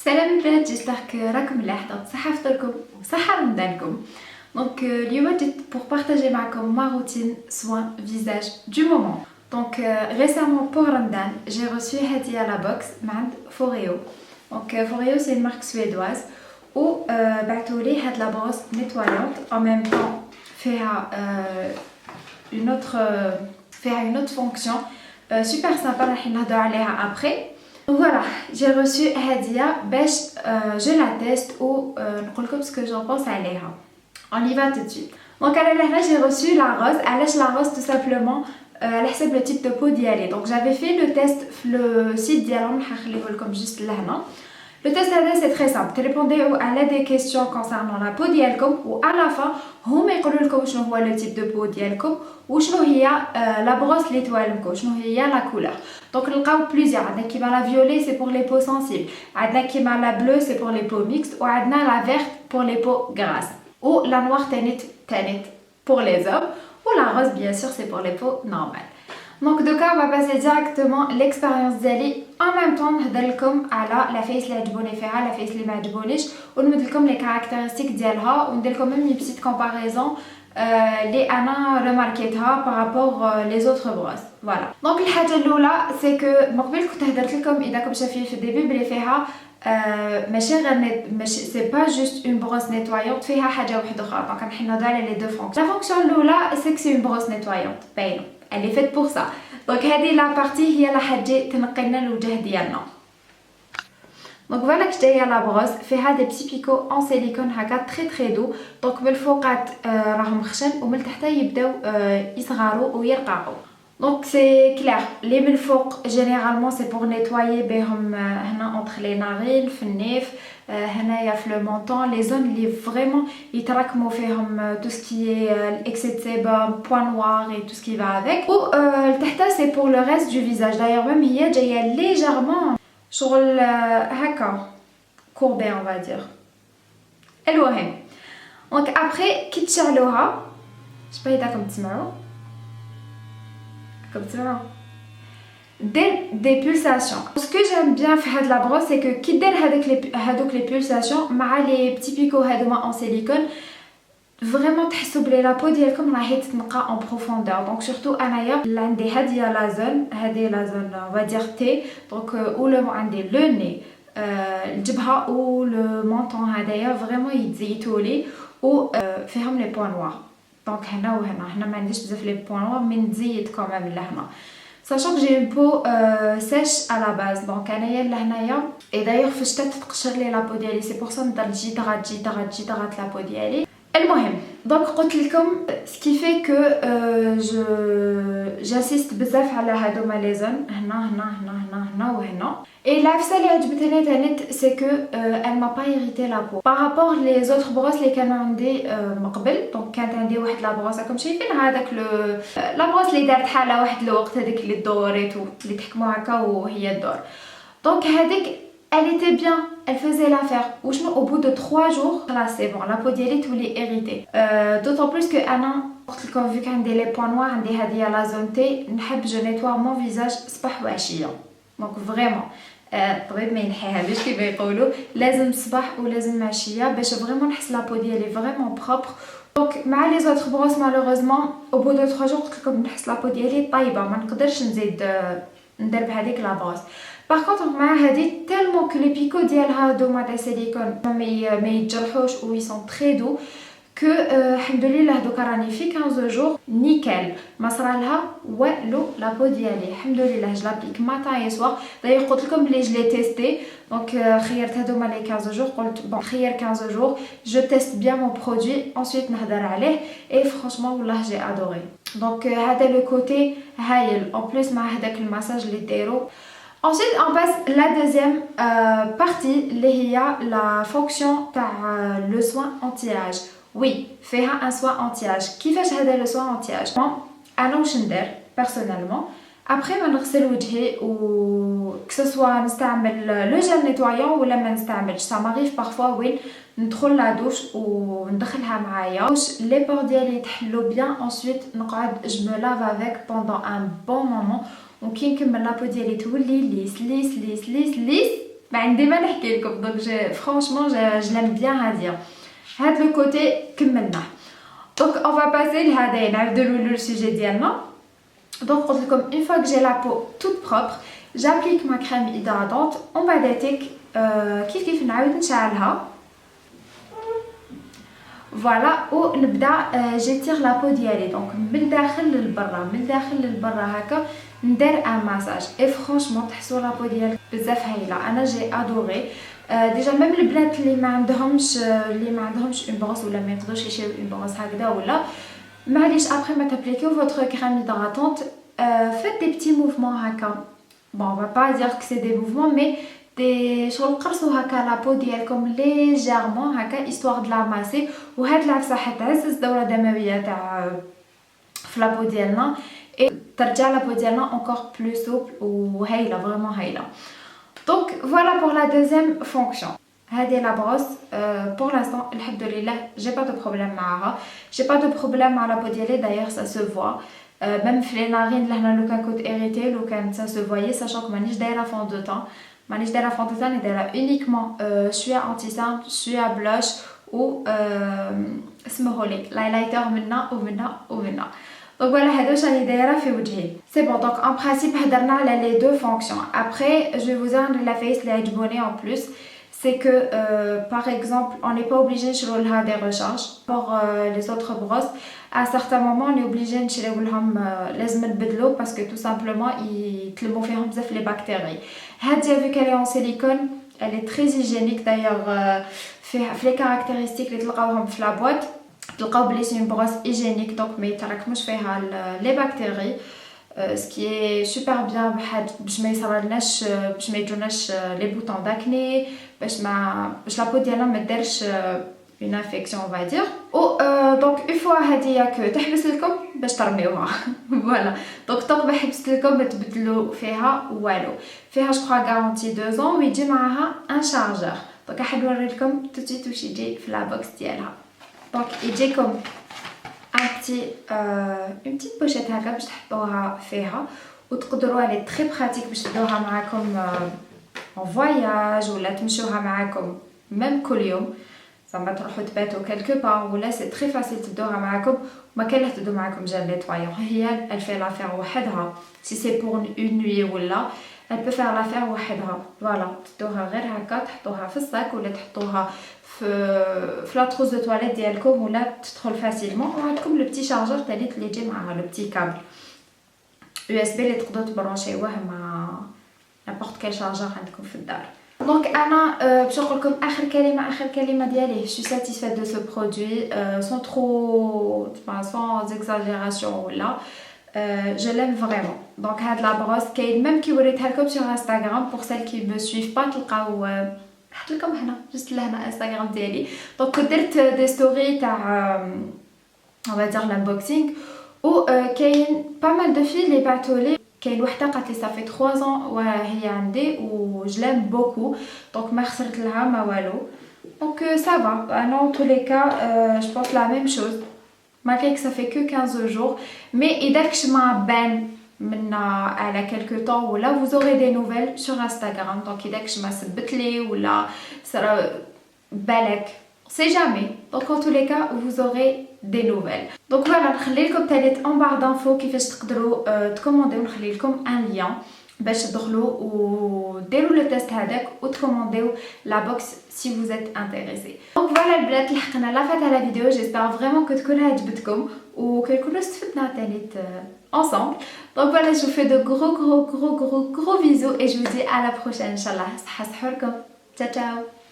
سلام البنات، جيسبر راكم ملاح. صحة فطوركم وصحة رمضانكم. Donc اليوم جيت pour partager معكم ma routine soin visage du moment. Donc récemment pour Ramadan, j'ai reçu هدية à la box من Foreo. Donc Foreo c'est une marque suédoise و بعثولي هاد la brosse nettoyante en même temps فيها une autre fonction super sympa راح نهضر عليها après. Donc voilà, j'ai reçu Hadia باش je la teste ou نقول لكم ce que j'en pense عليها. On y va tout de suite. Donc على لهنا j'ai reçu la rose. علاش la rose tout simplement على حسب le type de peau ديالي. Donc j'avais fait le test le site ديالهم نخليه لكم juste لهنا. Le test c'est très simple. Répondez à des questions concernant la peau ديالكم و à la fin هما يقولوا لكم شنو هو le type de peau ديالكم وشنو هي la brosse اللي توالمكم شنو هي la couleur. Donc نلقاو plusieurs. عندنا كيما la violet c'est pour les peaux sensibles. عندنا كيما la bleue c'est pour les peaux mixtes و عندنا la verte pour les peaux grasses. Ou la noire tanit pour les hommes. Ou la rose bien sûr c'est pour les peaux normales. Donc de cas on va passer directement l'expérience d'Ali. En même temps نهضر لكم على la face اللي عجبوني فيها la face اللي ما عجبونيش ونمد لكم les caractéristiques ديالها وندير لكم même une petite comparaison اللي انا ريماركيتها par rapport les autres brosses. Voilà. Donc الحاجه الاولى c'est que من قبل كنت هضرت لكم اذا كنتم شايفين في الديبي بلي فيها ماشي غير ماشي سي با جوست اون بروس نيتوايونت فيها حاجه واحده اخرى. دونك راح نهضر على لي دو فونكسيون. لا فونكسيون الاولى سي كو سي اون بروس نيتوايونت باينه elle est faite pour ça. دونك هذه لا بارتي هي اللي حتجي تنقي لنا الوجه ديالنا. دونك فوالا كي جايه لا بروس فيها دي بتي بيكو اون سيليكون هكا تري تري دو. دونك من الفوقات راهم خشن ومن تحت يبداو يصغروا ويرقعوا. Donc c'est clair, les من الفوق généralement c'est pour nettoyer بهم هنا entre les narines في النيف هنايا في le menton les zones اللي vraiment يتراكموا فيهم tout ce qui est excès de sébum, point noir et tout ce qui va avec. و لتحت c'est pour le reste du visage. D'ailleurs même هي جايه légèrement شغل هكا courbé on va dire. المهم donc après كي تشعلوها شبه اذا تسمعوا des pulsations. Ce que j'aime bien faire de la brosse c'est que qui دير هذوك les pulsations مع les petits picots هذوما en silicone vraiment تحسوا بلي لا بو ديالكم راهي تتنقى en profondeur. Donc surtout انايا عندي هذه لا زون on va dire T. Donc ou عندي le nez الجبهه و le menton هذايا vraiment يتزيتوا لي و فيهم les points noirs. دونك هنا وهنا ما عنديش بزاف لي بوين نوار مي نزيد كومام لهنا ساشون جي اون بو سيش على باز. دونك انايا لهنايا اي دايوغ في الشتا تتقشر لي لابو ديالي سي بور سا نضل جي لابو ديالي. المهم دونك قلت لكم سكي في كو جاسيست بزاف على هادوما لي زون هنا وهنا. Et l'afsa اللي عجبتني تانيت سي كو elle m'a pas irrité la peau par rapport les autres brosses اللي كانوا عندي من قبل. دونك كانت عندي واحد لا بروس راكم شايفين هذاك لا بروس اللي دارت حاله واحد الوقت هذيك اللي دوريت اللي تحكموا هكا وهي الدور. دونك هذيك elle était bien, elle faisait l'affaire. وشنو au bout de 3 jours là c'est bon la peau ديالي تولي irritée. D'autant plus que انا قلت لكم vu عندي لي بوين نوار عندي هذه لا زون تي نحب جو نيتوا مون فيزاج صباح وعشيه. دونك فريمون الطبيب ما ينحيهاش كيما يقولوا لازم الصباح ولازم العشيه باش فريمون نحس لا بو ديالي فريمون بروبر. دونك مع لي زوتر بروس مالوغوزمون او بو دو 3 جور قلت لكم نحس لا بو ديالي طايبه ما نقدرش نزيد ندير بهذيك لا بروس. باغ كونطخ مع هذه تالمون كو لي بيكو ديالها دوما تاع سيليكون ما يتجرحوش و يسون تري دو كو الحمد لله دوكا راني في 15 جور نيكل ما صرالها والو لا بو ديالي الحمد لله. جو لابليك ماتان اي سوار. دايوغ قلت لكم بلي جو لي تيستي دونك خيرت هذوما لي 15 جور قلت بون خير 15 جور جو تيست بيان مون برودوي انsuite نهضر عليه اي فرانشمون والله جي ادوري. دونك هذا لو كوتي هايل اون بليس مع هذاك المساج اللي ديرو. Ensuite on passe la deuxième partie اللي هي la fonction تاع le soin anti-âge. Oui, فيها un soin anti-âge. كيفاش هذا le soin anti-âge؟ انا واش ندير personnellement après ما نغسل وجهي و que ce soit نستعمل لو جيل نيتوايون ولا ما نستعملش. ça m'arrive parfois وين ندخل لا دوش وندخلها معايا واش لي بور ديالي يتحلوا bien. ensuite نقعد je me lave avec pendant un bon moment وكي نكمل لابو ديالي تولي ليس ما عندي ما نحكي لكم. دونك فرانشمون je l'aime bien هاديه. هاد لو كوتي كملناه. دونك on va passer لهذا نعاودو لو سوجي ديالنا. دونك قلت لكم une fois que j'ai la peau toute propre, j'applique ma crème hydratante. ومن بعداتك كيف نعاود نشعلها فوالا ونبدا جيتير لا بو ديالي. دونك من الداخل للبرا من الداخل للبرا هكا ندير ان ماساج اي فرانشمون تحسوا لا بو ديالك بزاف هايله. انا جي ادوري ديجا ميم البنات اللي ما عندهمش اون بروس ولا ما يقدروش يشريو اون بروس هكذا ولا معليش ابري ما تابليكيو فوتر كريم هيدراتونت faites des petits mouvements هكا. bon on va pas dire que c'est des mouvements mais دي شغل قرصوا هكا لابو ديالكم ليجيرمون هكا histoire de la masser. وهاد العفسه حتعزز الدوره الدمويه تاع في لابو ديالنا et ترجع لابو ديالنا encore plus souple وهايله فريمون هايله. دونك فوالا pour la deuxième fonction. هذه لا بروس pour l'instant الحمد لله j'ai pas de problème معاها. j'ai pas de problème مع لابو ديالي d'ailleurs ça se voit même في لي نارين لهنا لو كان كنت اريتي لو كان ça se voyait sachant que مانيش دايره فون دو طون مانيش دايره فون دو طون دايره اونيكمون شويه انتي سان شويه بلاش و اسمهولي لايلايتر منا ومنا ومنا. دونك فوالا هادو واش راني دايره في وجهي سي بون. دونك ان برانسيپ هضرنا على لي دو فونكسيون. ابري جو فوز dire la face اللي عجبوني en plus c'est que par exemple on n'est pas obligé نشرو لها des recharges pour les autres brosses. à certains moments on est obligé نشريو لهم لازم نبدلو parce que tout simplement يتلموا فيهم بزاف لي بكتيري. هادي vu qu'elle est en silicone elle est très hygiénique d'ailleurs في les caractéristiques اللي تلقاوهم في la boîte تلقاو بلي سي بروس hygiénique دونك ما يتراكموش فيها لي بكتيري ce qui est super bien باش ما يصرالناش باش ما يجوناش لي بوطون داكني باش لا بو ديالنا ما دارش une infection on va dire. و دونك اون فوا هادي ياك تحبس لكم باش ترميوها فوالا. دونك طوق ما حبست لكم ما تبدلوا فيها والو. فيها جو كخوا غارونتي 2 ans ويجي معاها ان شارجور. دونك راح نوري لكم توتيت واش يجي في لا بوكس ديالها. دونك يجيكم un petit une petite pochette هكا باش تحطوها فيها وتقدروا على تري براتيك باش تدوها معاكم en voyage ولا تمشوها معاكم ميم كل يوم زعما تروحوا تباتوا كالكو بار ولا سي تري فاسيل تدوها معاكم وما كان لا تدو معاكم جال نيطوايون. هي elle fait l'affaire وحدها si c'est pour une nuit ولا elle peut faire l'affaire وحدها. فوالا تدوها غير هكا تحطوها في الصاك ولا تحطوها في لا تروس دو تواليت ديالكم ولا تدخل فاسيلمون. وعندكم لو بتي شارجور تاني اللي يجي معها لو بتي كابل يو اس بي اللي تقدروا تبرونشيوه مع نابورت كيل شارجور عندكم في الدار. دونك انا باش نقول لكم اخر كلمه ديالي جو سوي ساتيسفيت دو سو برودوي سون ترو سون اكزاجيراسيون ولا je l'aime vraiment. دونك هاد لا بروس كاين ميم كي وريتها لكم sur انستغرام pour celles qui me suivent pas تلقاو حط لكم هنا جست لهنا انستغرام ديالي. دونك درت دي ستوري تاع on va dire l'unboxing و كاين با مال دو في اللي بعثولي. كاين وحده قالت لي صافي 3 ans وهي عندي و je l'aime beaucoup دونك ما خسرت لها ما والو. دونك ça va انا en tous les cas je pense la même chose malgré que ça fait que 15 jours mais اذا كشما بان منا على quelques temps ولا vous aurez des nouvelles sur Instagram. donc اذا كشما سبت لي ولا صرا بالك c'est jamais. donc en tous les cas vous aurez des nouvelles. donc voilà نخلي لكم تالي en barre d'infos كيفاش تقدروا تكومونديو. نخلي لكم un lien باش تدخلوا وديروا لو تيست هذاك وتكومونديو لا بوكس si vous êtes intéressé. donc voilà البنات لحقنا لا فات على الفيديو. جيسبر فريمون كو تكون عجبتكم وكنكونوا استفدنا تاني ensemble. donc voilà je vous fais de gros bisous et je vous dis à la prochaine inchallah. صحة سحوركم. ciao ciao.